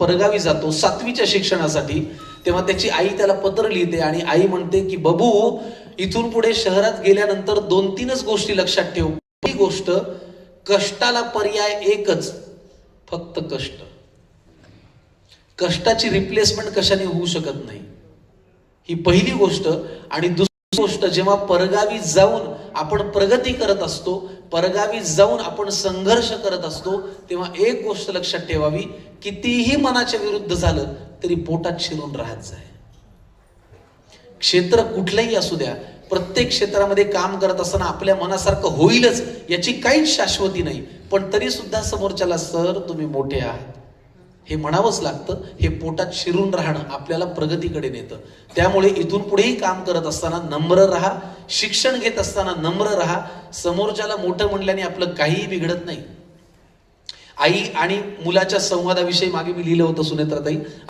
परगावी जातो 7वीच्या शिक्षणासाठी, तेव्हा त्याची आई त्याला पत्र लिहिते आणि आई म्हणते की बबू, इथून पुढे शहरात गेल्यानंतर 2-3च गोष्टी लक्षात ठेव. पहिली गोष्ट, कष्टाला पर्याय एकच, फक्त कष्ट. कष्टाची रिप्लेसमेंट कशाने होऊ शकत नाही, ही पहिली गोष्ट. आणि दुसरी गोष्ट, जेव्हा परगावी जाऊन आपण प्रगती करत असतो, परगावी जाऊन आपण संघर्ष करत असतो, तेव्हा एक गोष्ट लक्षात ठेवावी, कितीही मनाच्या विरुद्ध झालं तरी पोटात शिरून राहत जाय. क्षेत्र कुठलंही असू द्या, प्रत्येक क्षेत्रामध्ये काम करत असताना आपल्या मनासारखं होईलच याची काहीच शाश्वती नाही, पण तरी सुद्धा समोरच्याला सर तुम्ही मोठे आहात हे म्हणावंच लागतं. हे पोटात शिरून राहणं आपल्याला प्रगतीकडे नेतं. त्यामुळे इथून पुढेही काम करत असताना नम्र राहा, शिक्षण घेत असताना नम्र राहा. समोरच्याला मोठं म्हणल्याने आपलं काहीही बिघडत नाही. आई आणि मुलाच्या संवादाविषयी मागे मी लिहिलं होतं सुनेत्राताई.